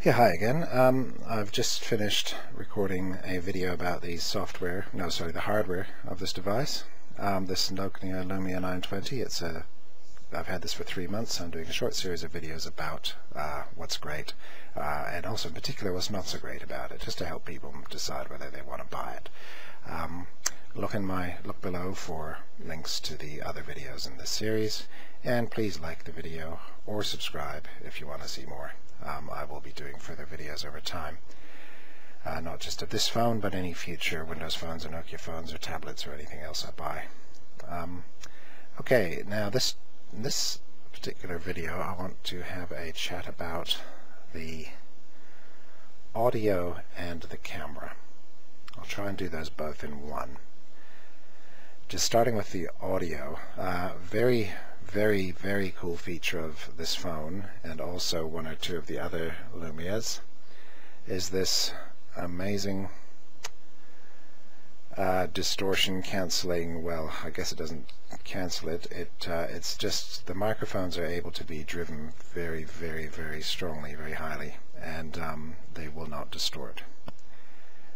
Yeah, hi again. I've just finished recording a video about the hardware of this device. This Nokia Lumia 920. I've had this for 3 months. I'm doing a short series of videos about what's great, and also in particular what's not so great about it, just to help people decide whether they want to buy it. Look below for links to the other videos in this series, and please like the video or subscribe if you want to see more. I will be doing further videos over time, not just of this phone, but any future Windows phones or Nokia phones or tablets or anything else I buy. Okay, now in this particular video I want to have a chat about the audio and the camera. I'll try and do those both in one. Just starting with the audio, very cool feature of this phone, and also one or two of the other Lumias, is this amazing distortion cancelling. Well, I guess it doesn't cancel it. It's just the microphones are able to be driven very strongly, very highly, and they will not distort.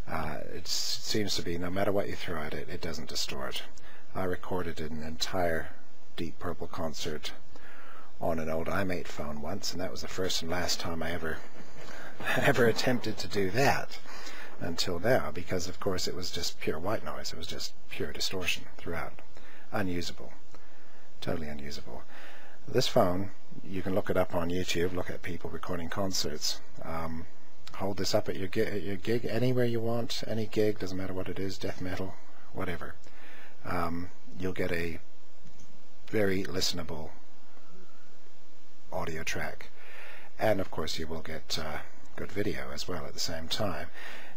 It seems to be, no matter what you throw at it, it doesn't distort. I recorded an entire Deep Purple concert on an old iMate phone once, and that was the first and last time I ever attempted to do that until now, because of course it was just pure white noise. It was just pure distortion throughout. Unusable. Totally unusable. This phone, you can look it up on YouTube, look at people recording concerts. Hold this up at your gig anywhere you want, any gig, doesn't matter what it is, death metal, whatever. You'll get a very listenable audio track, and of course you will get good video as well at the same time.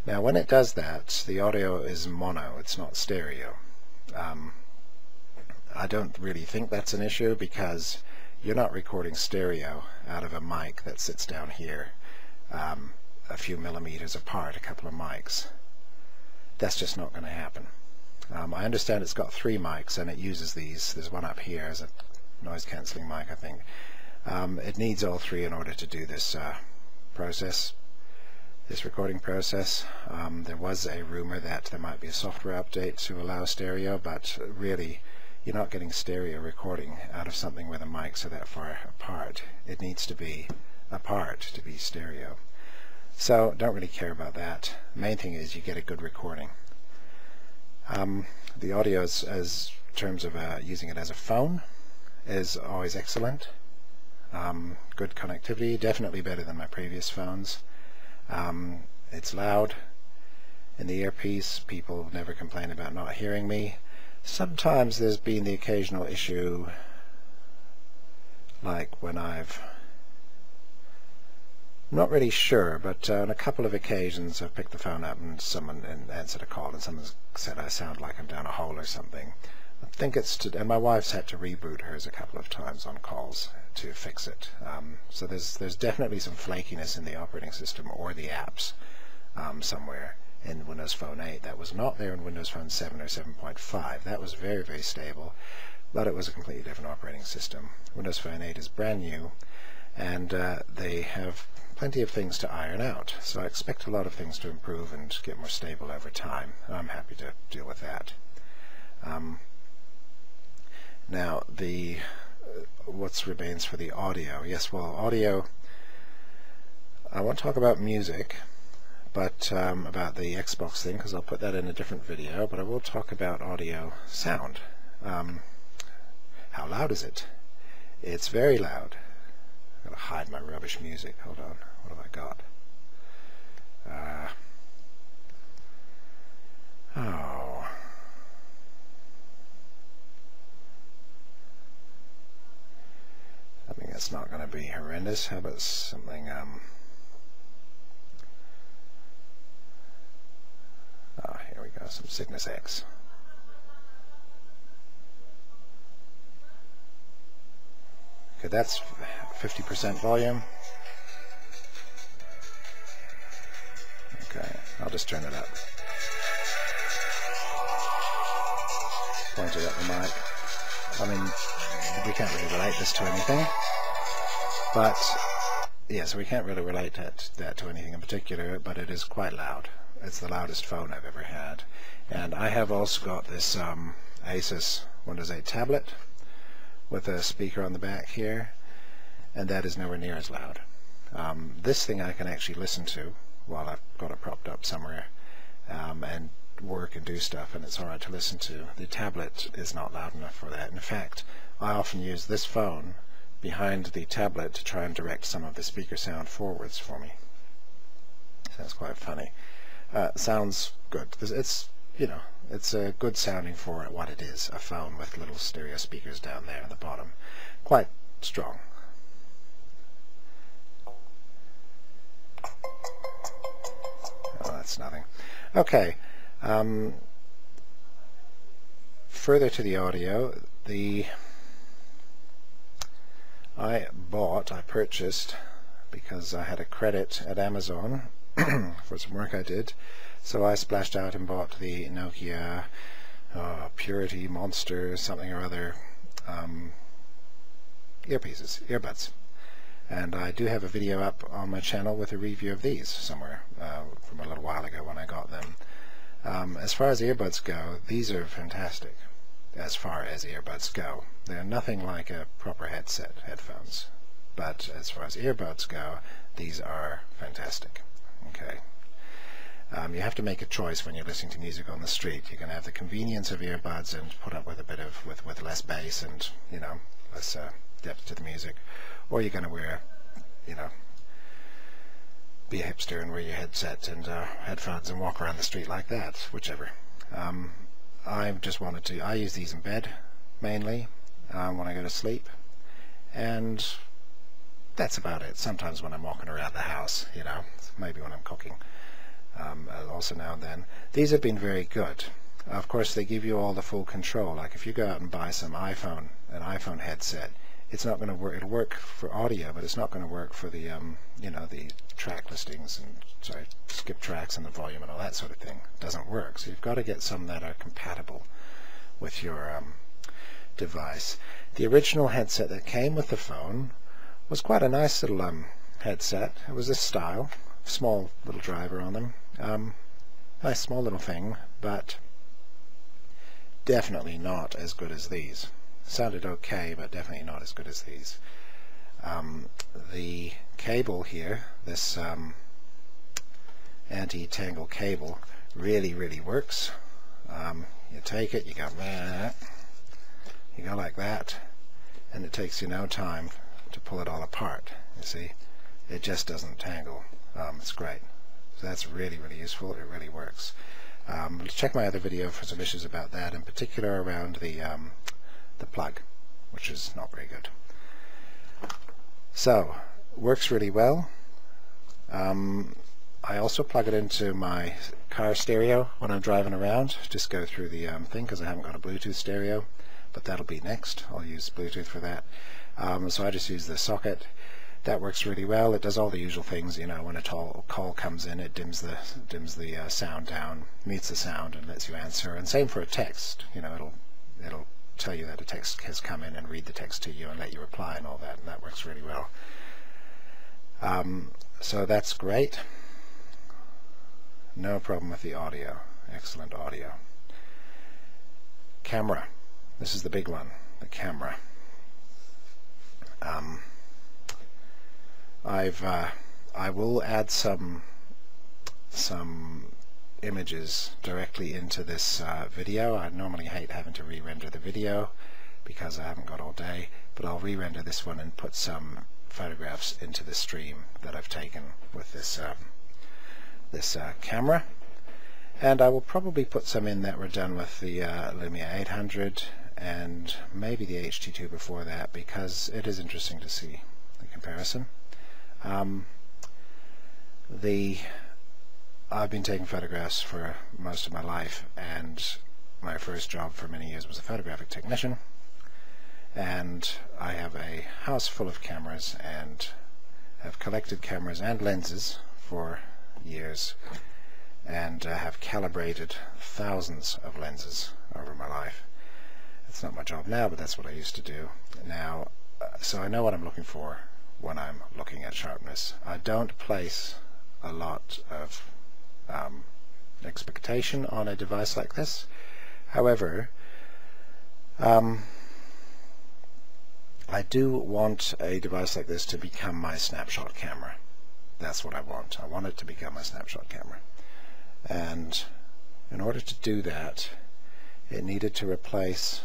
Now when it does that, the audio is mono, it's not stereo. I don't really think that's an issue, because you're not recording stereo out of a mic that sits down here a few millimeters apart, a couple of mics. That's just not going to happen. I understand it's got 3 mics and it uses these. There's one up here as a noise cancelling mic, I think. It needs all 3 in order to do this recording process. There was a rumor that there might be a software update to allow stereo, but really you're not getting stereo recording out of something where the mics are that far apart. It needs to be apart to be stereo. So don't really care about that. The main thing is you get a good recording. The audio, as terms of using it as a phone, is always excellent. Good connectivity, definitely better than my previous phones. It's loud in the earpiece. People never complain about not hearing me. Sometimes there's been the occasional issue, like when I'm not really sure, but on a couple of occasions I've picked the phone up and someone answered a call and someone said I sound like I'm down a hole or something. I think and my wife's had to reboot hers a couple of times on calls to fix it. So there's definitely some flakiness in the operating system or the apps somewhere in Windows Phone 8 that was not there in Windows Phone 7 or 7.5. That was very stable, but it was a completely different operating system. Windows Phone 8 is brand new, and they have plenty of things to iron out, so I expect a lot of things to improve and get more stable over time. I'm happy to deal with that. Now what remains for the audio? Yes, well, audio, I won't talk about music, but about the Xbox thing, because I'll put that in a different video, but I will talk about audio sound. How loud is it? It's very loud. I've got to hide my rubbish music. Hold on. What have I got? Oh. Something that's not going to be horrendous. How about something, here we go. Some Cygnus X. Okay, that's 50% volume. Okay, I'll just turn it up. Point it at the mic. I mean, we can't really relate this to anything, but yeah, so we can't really relate that to anything in particular, but it is quite loud. It's the loudest phone I've ever had. And I have also got this Asus Windows 8 tablet with a speaker on the back here, and that is nowhere near as loud. This thing I can actually listen to while I've got it propped up somewhere and work and do stuff, and it's alright to listen to. The tablet is not loud enough for that. In fact, I often use this phone behind the tablet to try and direct some of the speaker sound forwards for me. Sounds quite funny. Sounds good. It's, you know, it's good sounding for what it is, a phone with little stereo speakers down there at the bottom. Quite strong. Oh, that's nothing. Okay. Further to the audio, I purchased, because I had a credit at Amazon for some work I did, so I splashed out and bought the Nokia Purity Monster something or other earbuds. And I do have a video up on my channel with a review of these somewhere from a little while ago when I got them. As far as earbuds go, these are fantastic. As far as earbuds go, they're nothing like a proper headphones, but as far as earbuds go, these are fantastic. Okay. You have to make a choice when you're listening to music on the street. You can have the convenience of earbuds and put up with a bit of with less bass and, you know, less depth to the music, or you're going to wear, you know, be a hipster and wear your headset and headphones and walk around the street like that, whichever. I use these in bed mainly when I go to sleep, and that's about it. Sometimes when I'm walking around the house, you know, maybe when I'm cooking, also now and then. These have been very good. Of course, they give you all the full control. Like if you go out and buy an iPhone headset, it's not going to work. It'll work for audio, but it's not going to work for the you know, the track listings and skip tracks and the volume and all that sort of thing. It doesn't work. So you've got to get some that are compatible with your device. The original headset that came with the phone was quite a nice little headset. It was this style, small little driver on them. Nice small little thing, but definitely not as good as these. Sounded okay, but definitely not as good as these. The cable here, this anti-tangle cable, really works. You take it, you go like that, and it takes you no time to pull it all apart. You see, it just doesn't tangle. It's great. So that's really useful. It really works. Check my other video for some issues about that, in particular around the plug, which is not very good. So, works really well. I also plug it into my car stereo when I'm driving around. Just go through the thing, because I haven't got a Bluetooth stereo, but that'll be next. I'll use Bluetooth for that. So I just use the socket. That works really well. It does all the usual things, you know, when a call comes in, it dims the sound down, mutes the sound, and lets you answer. And same for a text. You know, it'll tell you that a text has come in and read the text to you and let you reply and all that, and that works really well. So that's great. No problem with the audio. Excellent audio. Camera. This is the big one, the camera. I will add some images directly into this video. I normally hate having to re-render the video because I haven't got all day, but I'll re-render this one and put some photographs into the stream that I've taken with this camera. And I will probably put some in that were done with the Lumia 800 and maybe the HT2 before that, because it is interesting to see the comparison. I've been taking photographs for most of my life, and my first job for many years was a photographic technician, and I have a house full of cameras and have collected cameras and lenses for years, and have calibrated thousands of lenses over my life. It's not my job now, but that's what I used to do. Now, so I know what I'm looking for when I'm looking at sharpness. I don't place a lot of expectation on a device like this. However, I do want a device like this to become my snapshot camera. That's what I want. I want it to become my snapshot camera. And in order to do that, it needed to replace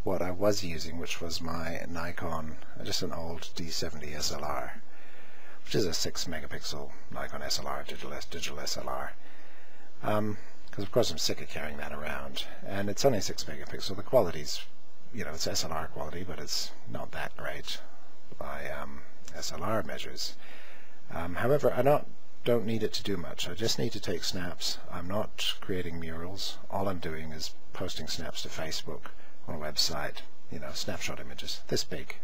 what I was using, which was my Nikon, just an old D70 SLR, which is a 6 megapixel Nikon SLR, digital SLR. Because of course I'm sick of carrying that around, and it's only 6 megapixel. The quality's, you know, it's SLR quality, but it's not that great by SLR measures. However, I don't need it to do much. I just need to take snaps. I'm not creating murals. All I'm doing is posting snaps to Facebook on a website, you know, snapshot images this big.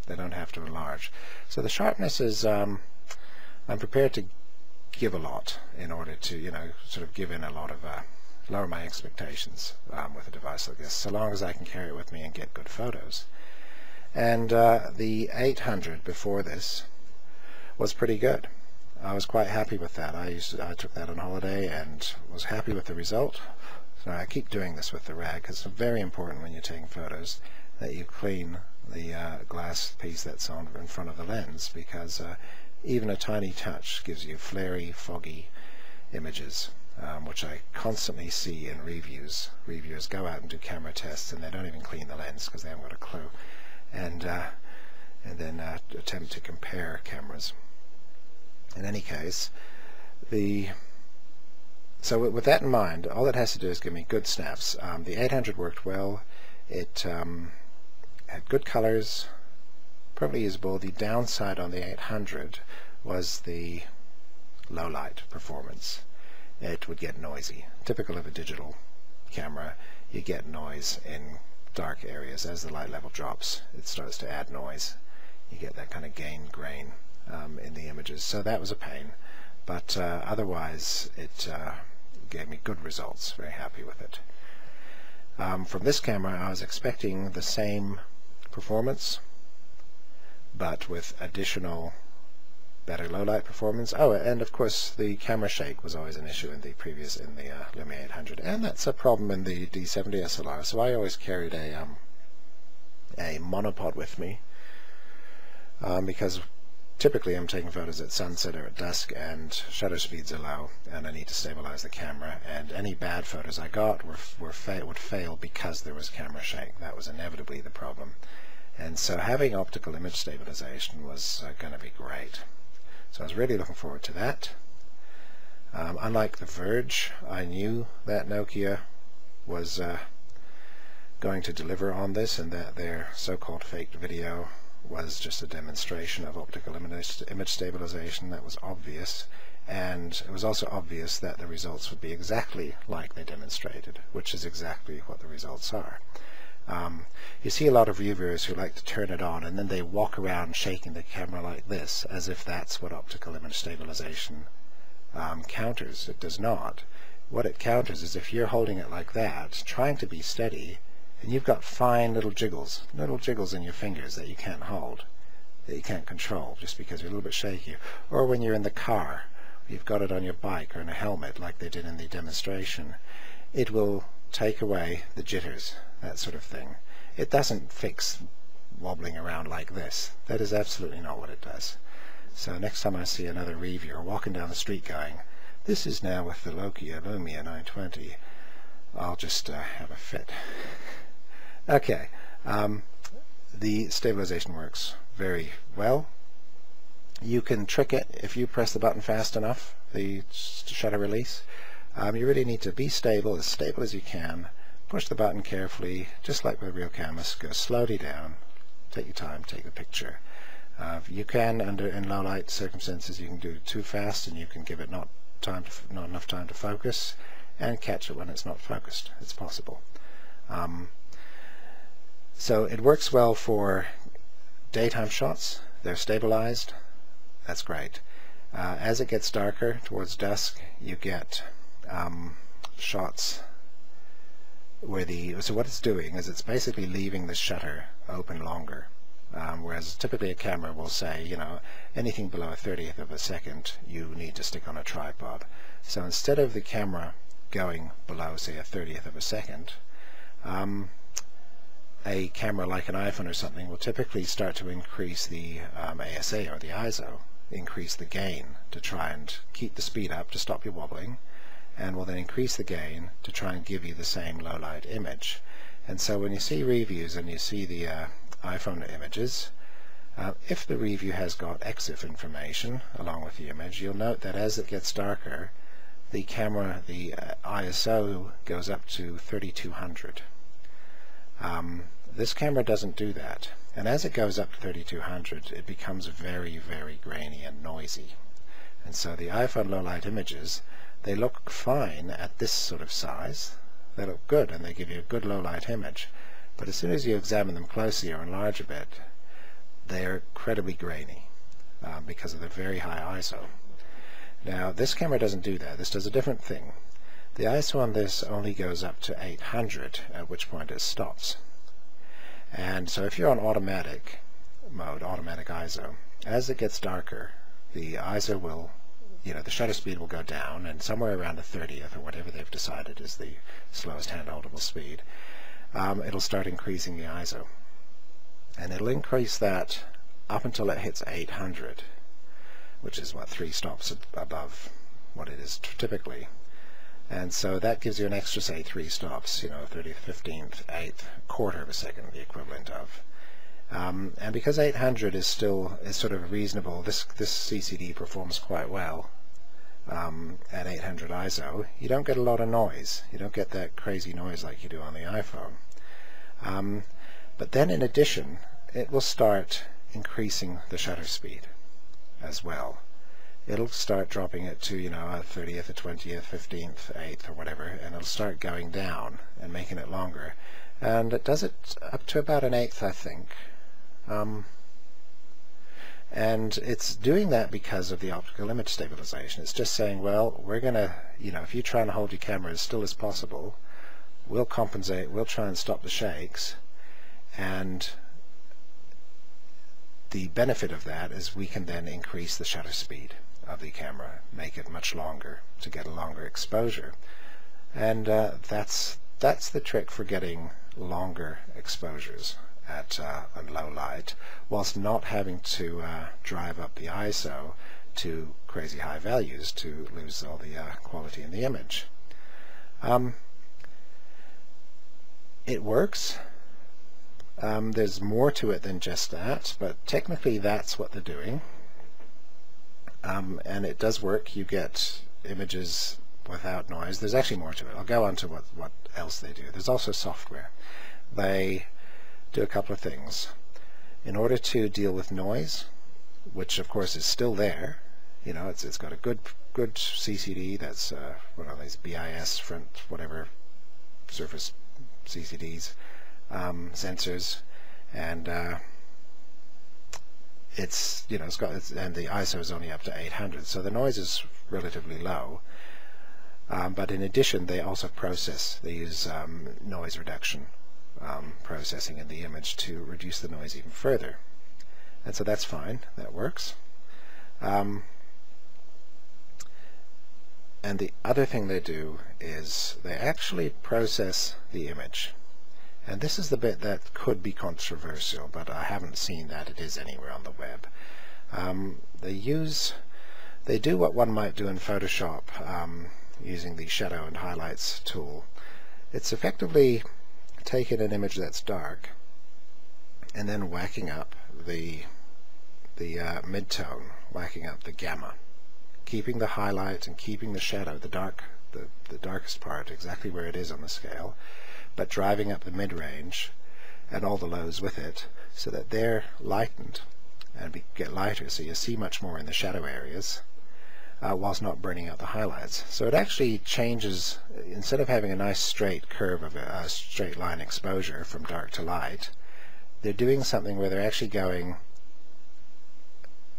They don't have to enlarge. So the sharpness is, I'm prepared to give a lot in order to, you know, sort of give in a lot of, lower my expectations with a device like this, so long as I can carry it with me and get good photos. And the 800 before this was pretty good. I was quite happy with that. I took that on holiday and was happy with the result. So I keep doing this with the rag because it's very important when you're taking photos that you clean the glass piece that's on in front of the lens, because even a tiny touch gives you flary, foggy images, which I constantly see in reviews. Reviewers go out and do camera tests and they don't even clean the lens because they haven't got a clue, and then attempt to compare cameras. In any case, so with that in mind, all it has to do is give me good snaps. The 800 worked well. It had good colors, probably usable. The downside on the 800 was the low light performance. It would get noisy. Typical of a digital camera, you get noise in dark areas. As the light level drops, it starts to add noise. You get that kind of grain in the images. So that was a pain. But otherwise, it gave me good results. Very happy with it. From this camera, I was expecting the same performance, but with additional better low light performance. Oh, and of course the camera shake was always an issue in the Lumia 800, and that's a problem in the D70 SLR. So I always carried a monopod with me, because typically I'm taking photos at sunset or at dusk and shutter speeds are low, and I need to stabilize the camera, and any bad photos I got would fail because there was camera shake. That was inevitably the problem. And so having optical image stabilization was going to be great. So I was really looking forward to that. Unlike the Verge, I knew that Nokia was going to deliver on this, and that their so-called faked video was just a demonstration of optical image stabilization. That was obvious, and it was also obvious that the results would be exactly like they demonstrated, which is exactly what the results are. You see a lot of reviewers who like to turn it on and then they walk around shaking the camera like this, as if that's what optical image stabilization counters. It does not. What it counters is if you're holding it like that, trying to be steady, and you've got fine little jiggles in your fingers that you can't hold, that you can't control just because you're a little bit shaky. Or when you're in the car, you've got it on your bike or in a helmet like they did in the demonstration, it will take away the jitters, that sort of thing. It doesn't fix wobbling around like this. That is absolutely not what it does. So next time I see another reviewer walking down the street going, "This is now with the Nokia Lumia 920," I'll just have a fit. Okay, the stabilization works very well. You can trick it if you press the button fast enough, the shutter release. You really need to be stable as you can. Push the button carefully, just like with a real camera. Go slowly down, take your time, take the picture. You can, in low light circumstances, you can do it too fast and you can give it not enough time to focus, and catch it when it's not focused. It's possible. So it works well for daytime shots. They're stabilized. That's great. As it gets darker towards dusk, you get shots where so what it's doing is it's basically leaving the shutter open longer. whereas typically a camera will say, you know, anything below a 30th of a second you need to stick on a tripod. So instead of the camera going below, say, a 30th of a second, a camera like an iPhone or something will typically start to increase the ASA, or the ISO, increase the gain to try and keep the speed up to stop you wobbling, and will then increase the gain to try and give you the same low light image. And so when you see reviews and you see the iPhone images, if the review has got EXIF information along with the image, you'll note that as it gets darker, the camera, the ISO goes up to 3200. This camera doesn't do that, and as it goes up to 3200 it becomes very, very grainy and noisy. And so the iPhone low light images, they look fine at this sort of size, they look good and they give you a good low light image, but as soon as you examine them closely or enlarge a bit, they're incredibly grainy because of the very high ISO. Now this camera doesn't do that, this does a different thing. The ISO on this only goes up to 800, at which point it stops. And so if you're on automatic mode, automatic ISO, as it gets darker, the ISO will, you know, the shutter speed will go down, and somewhere around the 30th, or whatever they've decided is the slowest handholdable speed, it'll start increasing the ISO. And it'll increase that up until it hits 800, which is, what, 3 stops above what it is typically. And so that gives you an extra, say, 3 stops, you know, 30th, 15th, 8th, quarter of a second, the equivalent of. And because 800 is still sort of reasonable, this CCD performs quite well at 800 ISO. You don't get a lot of noise. You don't get that crazy noise like you do on the iPhone. But then in addition, it will start increasing the shutter speed as well. It'll start dropping it to, you know, a 30th, a 20th, 15th, 8th, or whatever, and it'll start going down and making it longer. And it does it up to about an 1/8, I think. And it's doing that because of the optical image stabilization. It's just saying, well, we're going to, you know, if you try and hold your camera as still as possible, we'll compensate, we'll try and stop the shakes, and the benefit of that is we can then increase the shutter speed of the camera, make it much longer to get a longer exposure. And that's the trick for getting longer exposures at a low light, whilst not having to drive up the ISO to crazy high values to lose all the quality in the image. It works. There's more to it than just that, but technically that's what they're doing. And it does work. You get images without noise. There's actually more to it. I'll go on to what else they do. There's also software. They do a couple of things. In order to deal with noise, which of course is still there, you know, it's got a good CCD. That's one of these BIS front whatever surface CCDs, sensors, and it's, you know, and the ISO is only up to 800, so the noise is relatively low. But in addition, they also they use noise reduction processing in the image to reduce the noise even further. And so that's fine, that works. And the other thing they do is they actually process the image. And this is the bit that could be controversial, but I haven't seen that it is anywhere on the web. They do what one might do in Photoshop using the shadow and highlights tool. It's effectively taking an image that's dark and then whacking up the mid-tone, whacking up the gamma, keeping the highlight and keeping the shadow, the darkest part, exactly where it is on the scale, but driving up the mid-range and all the lows with it so that they're lightened and get lighter, so you see much more in the shadow areas whilst not burning out the highlights. So it actually changes, instead of having a nice straight curve of a straight line exposure from dark to light, they're doing something where they're actually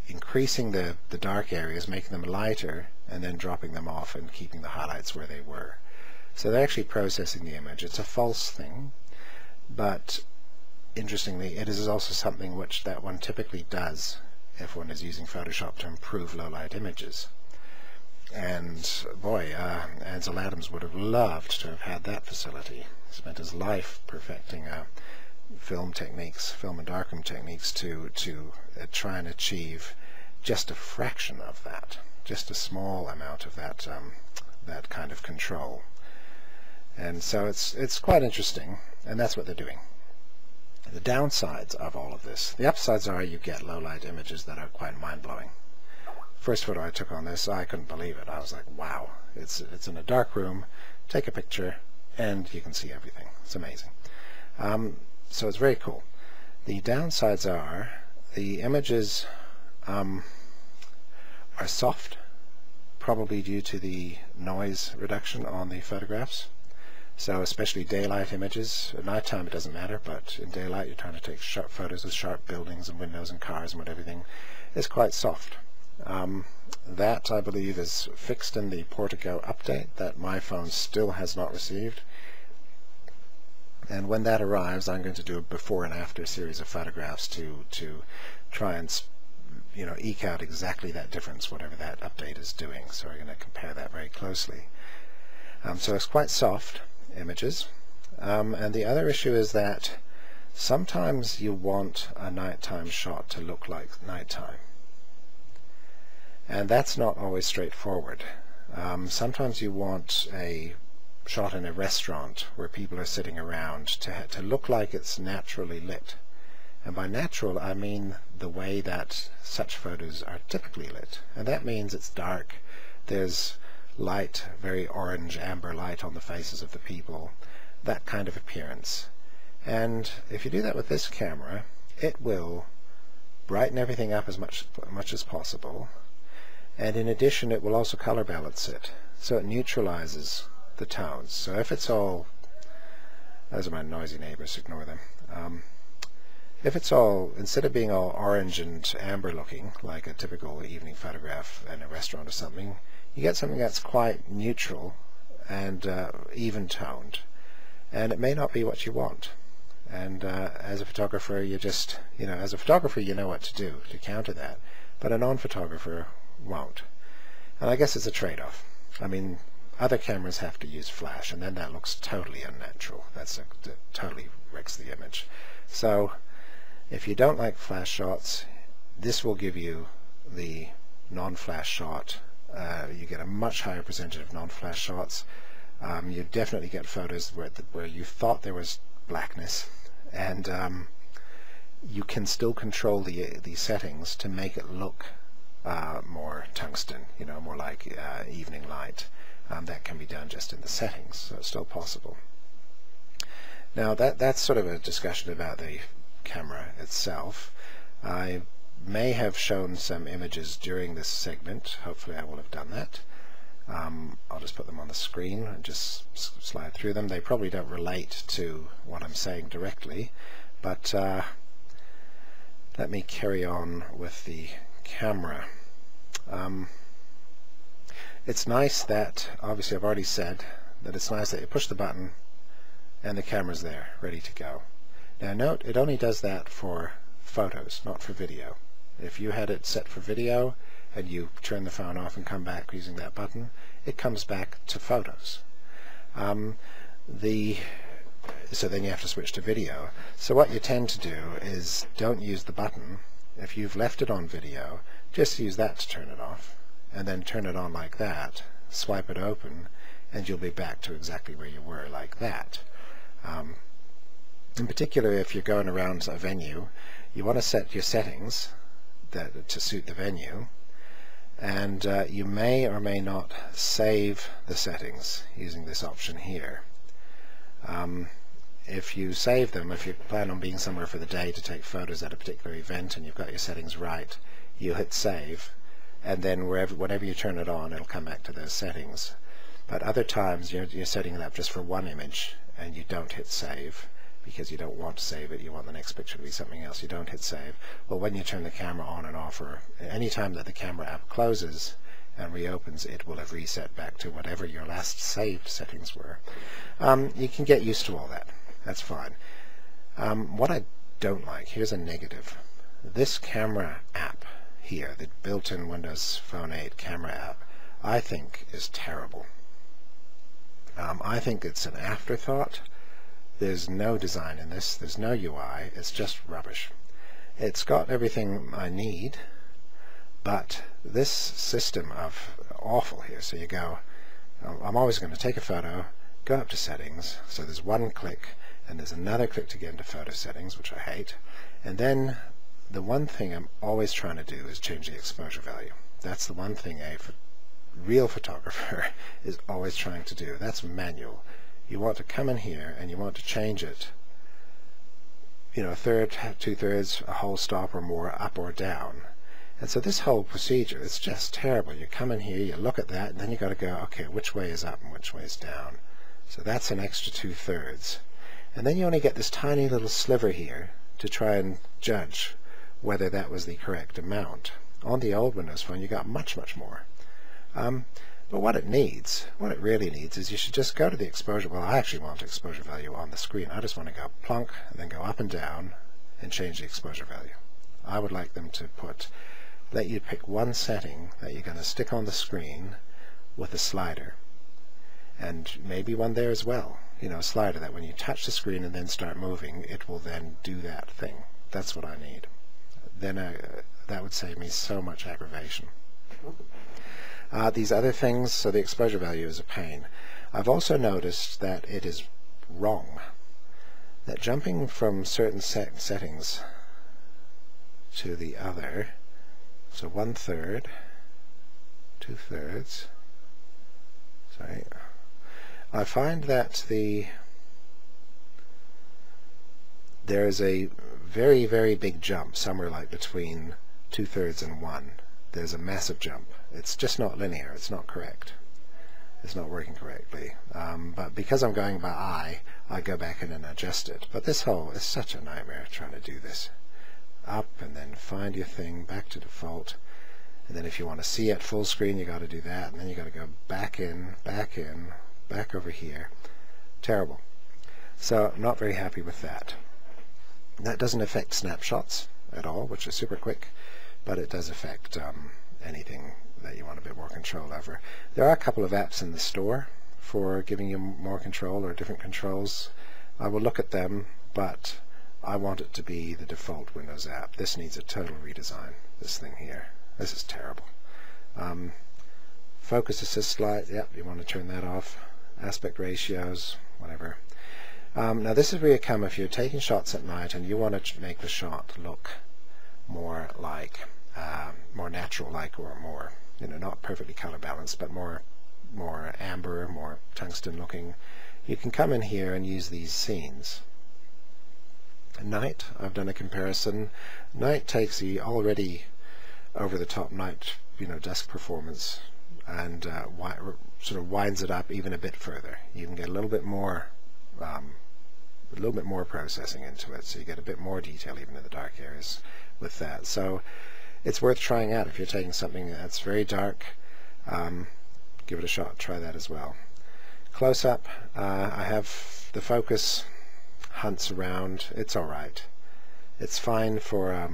increasing the dark areas, making them lighter, and then dropping them off and keeping the highlights where they were. So they're actually processing the image. It's a false thing, but interestingly, it is also something which that one typically does if one is using Photoshop to improve low-light images. And boy, Ansel Adams would have loved to have had that facility. He spent his life perfecting film and darkroom techniques to try and achieve just a fraction of that, just a small amount of that that kind of control. And so it's quite interesting, and that's what they're doing. The downsides of all of this, the upsides are you get low light images that are quite mind-blowing. First photo I took on this, I couldn't believe it. I was like, wow, it's in a dark room, take a picture, and you can see everything. It's amazing. So it's very cool. The downsides are the images are soft, probably due to the noise reduction on the photographs. So especially daylight images. At nighttime it doesn't matter, but in daylight you're trying to take sharp photos of sharp buildings and windows and cars and what everything is quite soft. That I believe is fixed in the Portico update that my phone still has not received. And when that arrives, I'm going to do a before and after series of photographs to try and eke out exactly that difference, whatever that update is doing. So we're going to compare that very closely. So it's quite soft images. And the other issue is that sometimes you want a nighttime shot to look like nighttime. And that's not always straightforward. Sometimes you want a shot in a restaurant where people are sitting around to look like it's naturally lit. And by natural I mean the way that such photos are typically lit. And that means it's dark, there's light, very orange, amber light on the faces of the people, that kind of appearance. And if you do that with this camera, it will brighten everything up as much as possible. And in addition, it will also color balance it, so it neutralizes the tones. So if it's all, those are my noisy neighbors, ignore them. If it's all, instead of being all orange and amber looking, like a typical evening photograph in a restaurant or something, you get something that's quite neutral and even toned. And it may not be what you want. And as a photographer, you just, as a photographer you know what to do to counter that. But a non-photographer won't. And I guess it's a trade-off. I mean, other cameras have to use flash, and then that looks totally unnatural. That totally wrecks the image. So if you don't like flash shots, this will give you the non-flash shot. You get a much higher percentage of non-flash shots. You definitely get photos where you thought there was blackness, and you can still control the settings to make it look more tungsten, more like evening light. That can be done just in the settings, so it's still possible. Now that's sort of a discussion about the camera itself. I may have shown some images during this segment. Hopefully I will have done that. I'll just put them on the screen and just slide through them. They probably don't relate to what I'm saying directly, but let me carry on with the camera. It's nice that, obviously I've already said, that it's nice that you push the button and the camera's there, ready to go. Now note, it only does that for photos, not for video. If you had it set for video and you turn the phone off and come back using that button, it comes back to photos. So then you have to switch to video. So what you tend to do is don't use the button. If you've left it on video, just use that to turn it off, and then turn it on like that, swipe it open, and you'll be back to exactly where you were, like that. In particular, if you're going around a venue, you want to set your settings to suit the venue, and you may or may not save the settings using this option here. If you save them, if you plan on being somewhere for the day to take photos at a particular event and you've got your settings right, you hit save, and then whenever you turn it on, it'll come back to those settings. But other times you're setting it up just for one image and you don't hit save because you don't want to save it, you want the next picture to be something else, you don't hit save. Well, when you turn the camera on and off, or any time that the camera app closes and reopens, it will have reset back to whatever your last saved settings were. You can get used to all that. That's fine. What I don't like. Here's a negative. This camera app here, the built-in Windows Phone 8 camera app, I think is terrible. I think it's an afterthought. There's no design in this. There's no UI. It's just rubbish. It's got everything I need, but this system of awful here. So you go, I'm always going to take a photo, go up to settings. So there's one click, and there's another click to get into photo settings, which I hate. And then the one thing I'm always trying to do is change the exposure value. That's the one thing a real photographer is always trying to do. That's manual. You want to come in here and you want to change it, you know, a third, 2/3, a whole stop or more, up or down. And so this whole procedure is just terrible. You come in here, you look at that, and then you got to go, okay, which way is up and which way is down? So that's an extra 2/3. And then you only get this tiny little sliver here to try and judge whether that was the correct amount. On the old Windows Phone, you got much, much more. But what it really needs is you should just go to the exposure. Well, I actually want exposure value on the screen. I just want to go plonk and then go up and down and change the exposure value. I would like them to let you pick one setting that you're going to stick on the screen with a slider, and maybe one there as well. You know, a slider that when you touch the screen and then start moving, it will then do that thing. That's what I need. Then that would save me so much aggravation. These other things, so the exposure value is a pain. I've also noticed that it is wrong. That jumping from certain settings to the other, so 1/3, 2/3, sorry, I find that there is a very, very big jump, somewhere like between 2/3 and 1. There's a massive jump. It's just not linear. It's not correct. It's not working correctly. But because I'm going by eye, I go back in and adjust it. But this whole is such a nightmare trying to do this. Up and then find your thing, back to default. And then if you want to see it full screen, you got to do that. And then you got to go back in, back over here. Terrible. So I'm not very happy with that. That doesn't affect snapshots at all, which is super quick, but it does affect anything that you want a bit more control over. There are a couple of apps in the store for giving you more control or different controls. I will look at them, but I want it to be the default Windows app. This needs a total redesign, this thing here. This is terrible. Focus assist light, yep, you want to turn that off. Aspect ratios, whatever. Now this is where you come if you're taking shots at night and you want to make the shot look more like, more natural-like, or more, you know, not perfectly color balanced, but more amber, more tungsten-looking. You can come in here and use these scenes. At night, I've done a comparison. Night takes the already over-the-top night, you know, dusk performance and sort of winds it up even a bit further. You can get a little bit more processing into it, so you get a bit more detail even in the dark areas with that. So it's worth trying out if you're taking something that's very dark. Give it a shot. Try that as well. Close up, I have the focus hunts around. It's alright. It's fine for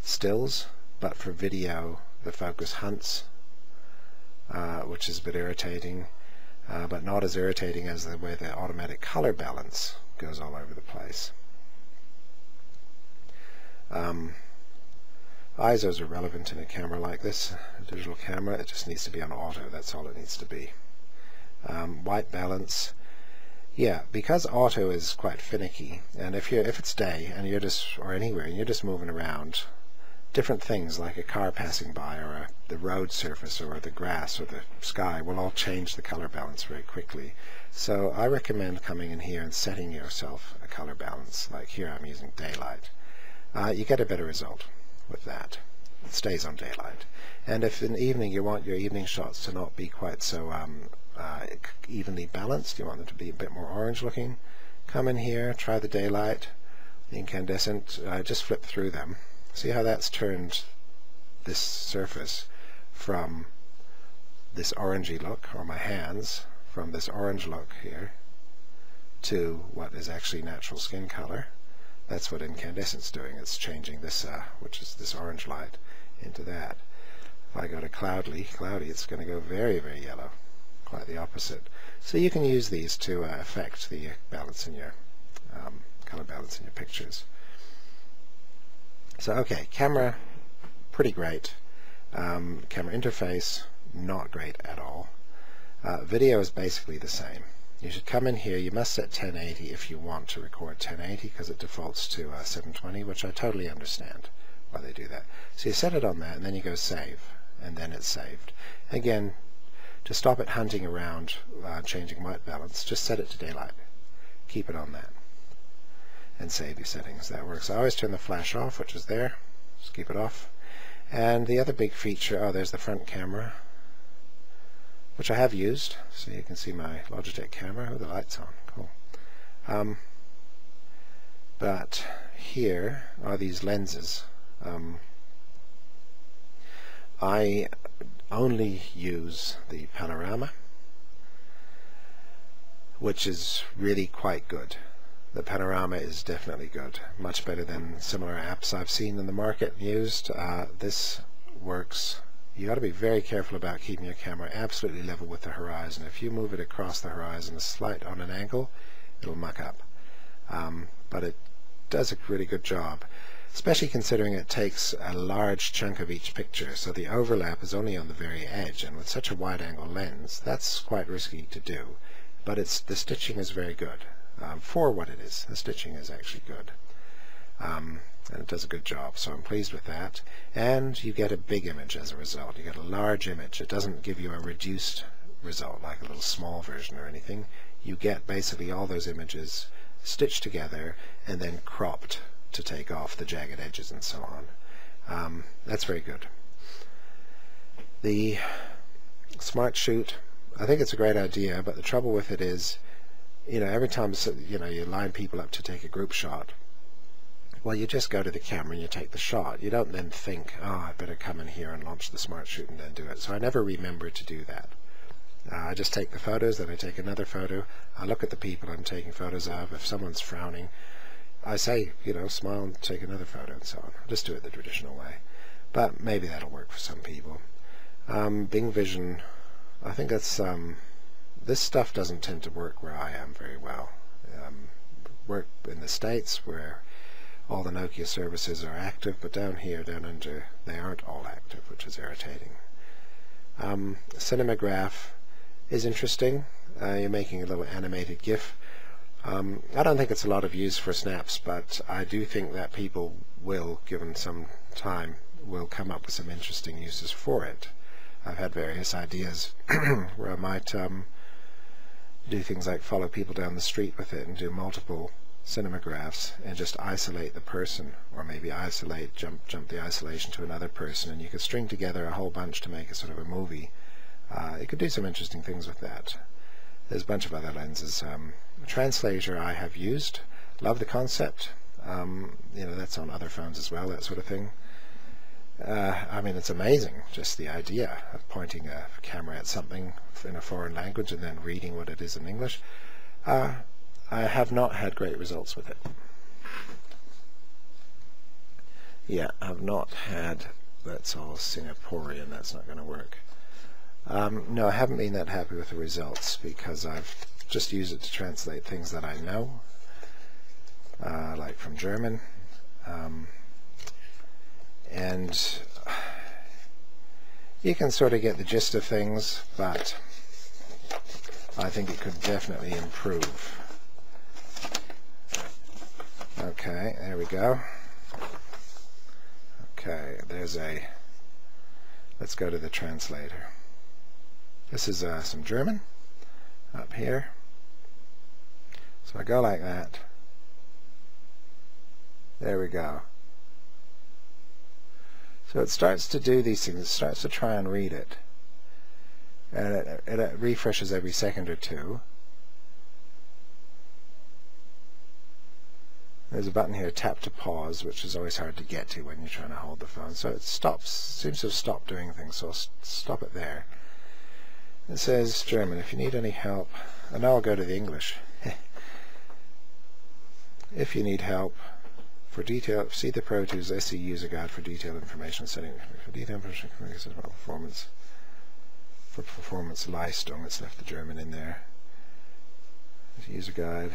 stills, but for video the focus hunts, which is a bit irritating, but not as irritating as the way the automatic color balance goes all over the place. ISOs are relevant in a camera like this, a digital camera. It just needs to be on auto. That's all it needs to be. White balance, yeah, because auto is quite finicky, and if it's day and you're just, or anywhere, and you're just moving around, different things like a car passing by, or the road surface, or the grass, or the sky will all change the color balance very quickly. So I recommend coming in here and setting yourself a color balance. Like here I'm using daylight. You get a better result with that. It stays on daylight. And if in the evening you want your evening shots to not be quite so evenly balanced, you want them to be a bit more orange looking, come in here, try the daylight, the incandescent, just flip through them. See how that's turned this surface from this orangey look, or my hands, from this orange look here to what is actually natural skin color. That's what incandescent's doing. It's changing this, which is this orange light, into that. If I go to cloudy, it's going to go very, very yellow. Quite the opposite. So you can use these to affect the balance in your color balance in your pictures. So okay, camera, pretty great. Camera interface, not great at all. Video is basically the same. You should come in here. You must set 1080 if you want to record 1080 because it defaults to 720, which I totally understand why they do that. So you set it on that and then you go save, and then it's saved. Again, to stop it hunting around changing white balance, just set it to daylight. Keep it on that and save your settings. That works. I always turn the flash off, which is there. Just keep it off. And the other big feature, there's the front camera, which I have used, so you can see my Logitech camera. Oh, the light's on. Cool. But here are these lenses. I only use the panorama, which is really quite good. The panorama is definitely good, much better than similar apps I've seen in the market used. This works. You got to be very careful about keeping your camera absolutely level with the horizon. If you move it across the horizon a slight on an angle, it'll muck up. But it does a really good job, especially considering it takes a large chunk of each picture, so the overlap is only on the very edge, and with such a wide angle lens that's quite risky to do. But the stitching is very good. For what it is, the stitching is actually good. And it does a good job, so I'm pleased with that. And you get a big image as a result. You get a large image. It doesn't give you a reduced result like a little small version or anything. You get basically all those images stitched together and then cropped to take off the jagged edges and so on. That's very good. The Smart Shoot, I think it's a great idea, but the trouble with it is, every time you line people up to take a group shot, well, you just go to the camera and you take the shot. You don't then think, I better come in here and launch the Smart Shoot and then do it. So I never remember to do that. I just take the photos, then I take another photo. I look at the people I'm taking photos of. If someone's frowning, I say, smile and take another photo and so on. I'll just do it the traditional way. But maybe that'll work for some people. Bing Vision, I think that's, this stuff doesn't tend to work where I am very well. Work in the States where all the Nokia services are active, but down here, down under, they aren't all active, which is irritating. Cinemagraph is interesting. You're making a little animated GIF. I don't think it's a lot of use for snaps, but I do think that people will, given some time, will come up with some interesting uses for it. I've had various ideas where I might do things like follow people down the street with it and do multiple cinemagraphs and just isolate the person, or maybe jump the isolation to another person, and you could string together a whole bunch to make a sort of a movie. You could do some interesting things with that. There's a bunch of other lenses. Translator I have used. Love the concept. That's on other phones as well, that sort of thing. I mean, it's amazing, just the idea of pointing a camera at something in a foreign language and then reading what it is in English. I have not had great results with it. Yeah, I've not had, that's all Singaporean, that's not going to work. No, I haven't been that happy with the results because I've just used it to translate things that I know, like from German. And you can sort of get the gist of things, but I think it could definitely improve. Okay, there we go. Okay, let's go to the translator. This is some German up here. So I go like that. There we go. So it starts to do these things. It starts to try and read it. And it refreshes every second or two. There's a button here, tap to pause, which is always hard to get to when you're trying to hold the phone. So it seems to have stopped doing things, so I'll stop it there. It says German, if you need any help, and now I'll go to the English. If you need help, For detail, see the Pro Tools SE user guide for detailed information setting. For detailed information, performance. For performance Leistung, let's left the German in there. User guide.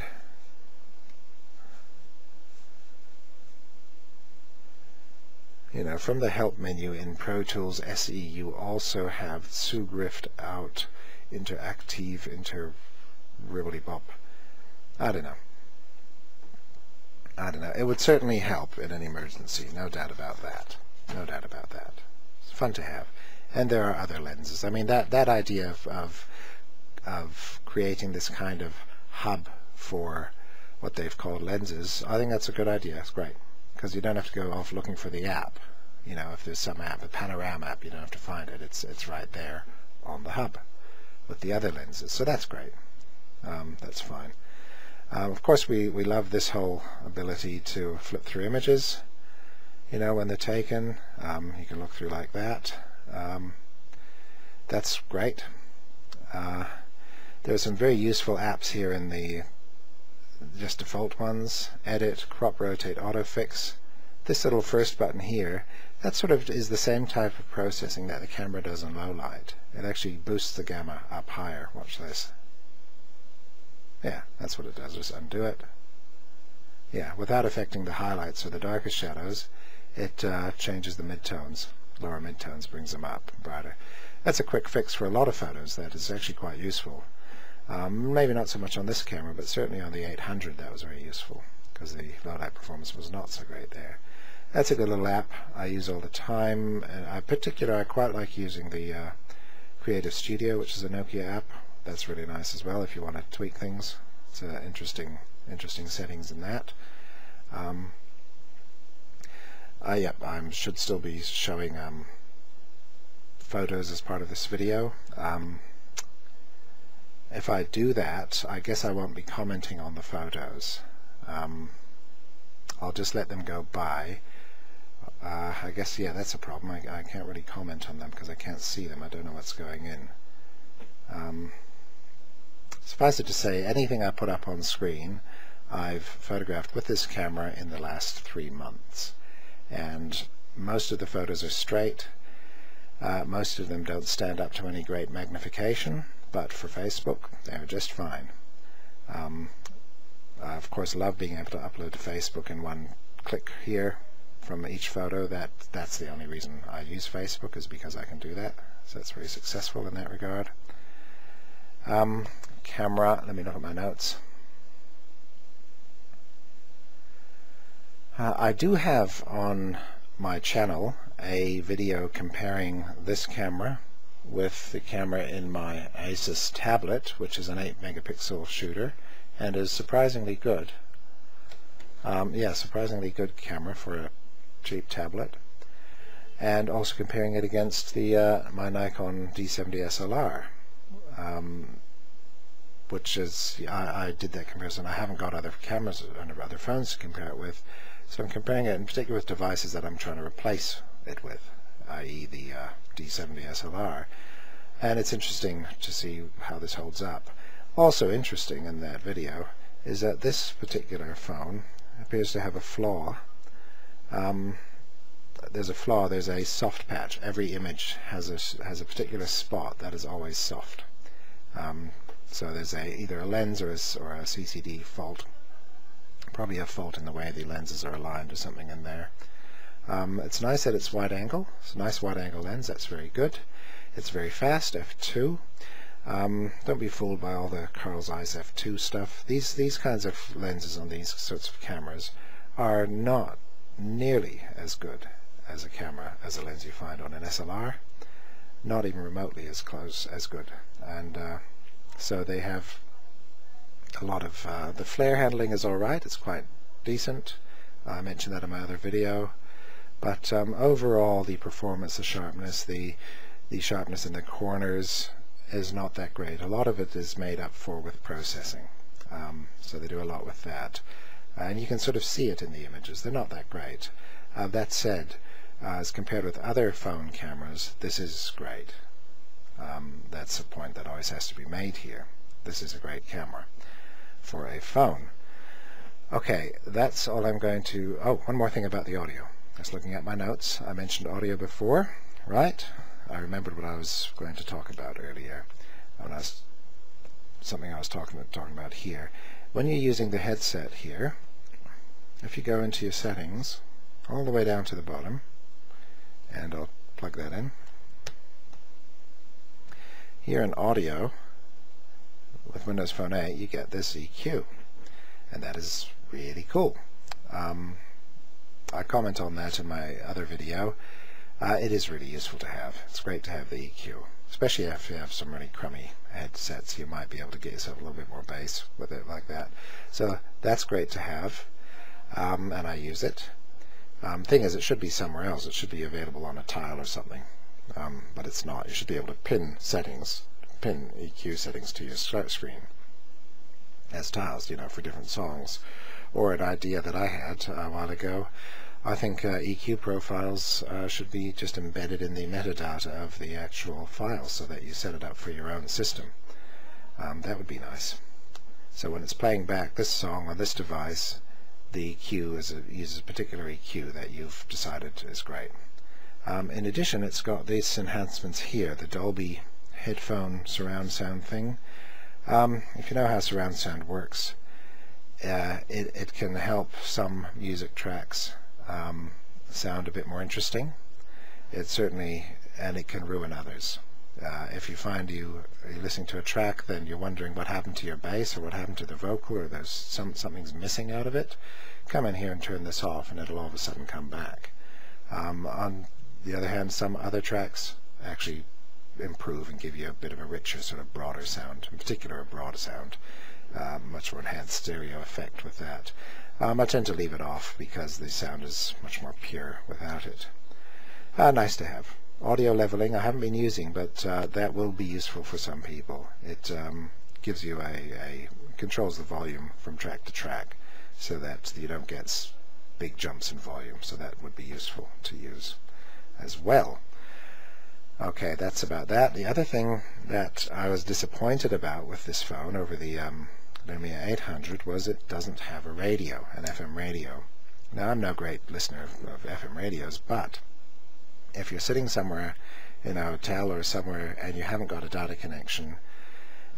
You know, from the help menu in Pro Tools SE, you also have Zugriff out, interaktiv, ribbly-bop. I don't know. It would certainly help in an emergency, no doubt about that. No doubt about that. It's fun to have. And there are other lenses. I mean, that idea of creating this kind of hub for what they've called lenses, I think that's a good idea. It's great. Because you don't have to go off looking for the app. You know, if there's some app, a panorama app, you don't have to find it. It's right there on the hub with the other lenses. So that's great. That's fine. Of course, we love this whole ability to flip through images. You know, when they're taken, you can look through like that. That's great. There are some very useful apps here in the just default ones. Edit, crop, rotate, autofix. This little first button here, that sort of is the same type of processing that the camera does in low light. It actually boosts the gamma up higher. Watch this. Yeah, that's what it does. Just undo it. Yeah, without affecting the highlights or the darker shadows, it changes the midtones. Lower midtones, brings them up brighter. That's a quick fix for a lot of photos. That is actually quite useful. Maybe not so much on this camera, but certainly on the 800 that was very useful, because the low light performance was not so great there. That's a good little app I use all the time. And I quite like using the Creative Studio, which is a Nokia app. That's really nice as well if you want to tweak things. It's interesting settings in that. Yep, I should still be showing photos as part of this video. If I do that, I guess I won't be commenting on the photos. I'll just let them go by. I guess, yeah, that's a problem. I can't really comment on them because I can't see them. I don't know what's going in. Suffice it to say, anything I put up on screen, I've photographed with this camera in the last 3 months. And most of the photos are straight. Most of them don't stand up to any great magnification, but for Facebook, they're just fine. I, of course, love being able to upload to Facebook in one click here from each photo. That's the only reason I use Facebook, is because I can do that. So it's very successful in that regard. Camera, let me look at my notes. I do have on my channel a video comparing this camera with the camera in my Asus tablet, which is an 8 megapixel shooter and is surprisingly good. Yeah, surprisingly good camera for a cheap tablet. And also comparing it against the my Nikon D70 SLR, which is, I did that comparison. I haven't got other cameras or other phones to compare it with, so I'm comparing it in particular with devices that I'm trying to replace it with, i.e. the D70 SLR. And it's interesting to see how this holds up. Also interesting in that video is that this particular phone appears to have a flaw. There's a flaw, there's a soft patch. Every image has a particular spot that is always soft. So there's either a lens or a CCD fault. Probably a fault in the way the lenses are aligned or something in there. It's nice that it's wide angle. It's a nice wide angle lens. That's very good. It's very fast, f2. Don't be fooled by all the Carl Zeiss f2 stuff. These kinds of lenses on these sorts of cameras are not nearly as good as a lens you find on an SLR. Not even remotely as good. And so they have a lot of the flare handling is alright. It's quite decent. I mentioned that in my other video. But overall, the performance, the sharpness, the sharpness in the corners is not that great. A lot of it is made up for with processing. So they do a lot with that. And you can sort of see it in the images. They're not that great. That said, as compared with other phone cameras, this is great. That's a point that always has to be made here. This is a great camera for a phone. Okay, that's all I'm going to... Oh, one more thing about the audio. Just looking at my notes, I mentioned audio before, right? I remembered what I was going to talk about earlier. Something I was talking about here. When you're using the headset here, if you go into your settings, all the way down to the bottom, and I'll plug that in. Here in audio, with Windows Phone 8, you get this EQ, and that is really cool. I comment on that in my other video. It is really useful to have. It's great to have the EQ, especially if you have some really crummy headsets. You might be able to get yourself a little bit more bass with it like that. So that's great to have, and I use it. Thing is, it should be somewhere else. It should be available on a tile or something, but it's not. You should be able to pin EQ settings to your start screen as tiles, you know, for different songs. Or an idea that I had a while ago, I think EQ profiles should be just embedded in the metadata of the actual file so that you set it up for your own system. That would be nice. So when it's playing back this song on this device, the EQ uses a particular EQ that you've decided is great. In addition, it's got these enhancements here, the Dolby headphone surround sound thing. If you know how surround sound works, it can help some music tracks sound a bit more interesting. It can ruin others. If you find you're listening to a track, then you're wondering what happened to your bass or what happened to the vocal, or there's something's missing out of it, come in here and turn this off and it'll all of a sudden come back. On the other hand, some other tracks actually improve and give you a bit of a richer, sort of broader sound, in particular a broad sound, much more enhanced stereo effect with that. I tend to leave it off because the sound is much more pure without it. Nice to have. Audio leveling I haven't been using, but that will be useful for some people. It gives you controls the volume from track to track so that you don't get big jumps in volume, so that would be useful to use as well. Okay, that's about that. The other thing that I was disappointed about with this phone over the Lumia 800 was it doesn't have a radio, an FM radio. Now, I'm no great listener of FM radios, but if you're sitting somewhere in a hotel or somewhere and you haven't got a data connection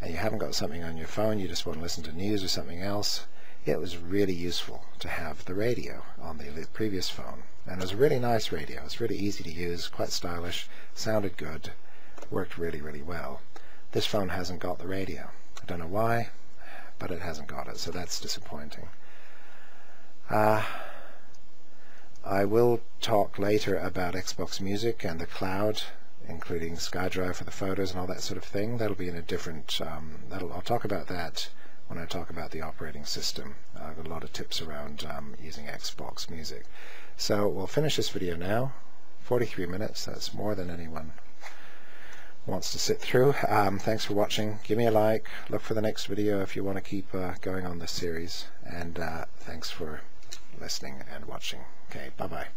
and you haven't got something on your phone, you just want to listen to news or something else, it was really useful to have the radio on the previous phone. And it was a really nice radio. It's really easy to use, quite stylish, sounded good, worked really, really well. This phone hasn't got the radio. I don't know why, but it hasn't got it, so that's disappointing. I will talk later about Xbox Music and the cloud, including Skydrive for the photos and all that sort of thing. That'll be in a different... I'll talk about that when I talk about the operating system. I've got a lot of tips around using Xbox Music. So we'll finish this video now. 43 minutes, that's more than anyone wants to sit through. Thanks for watching. Give me a like. Look for the next video if you want to keep going on this series. And thanks for listening and watching. Okay, bye-bye.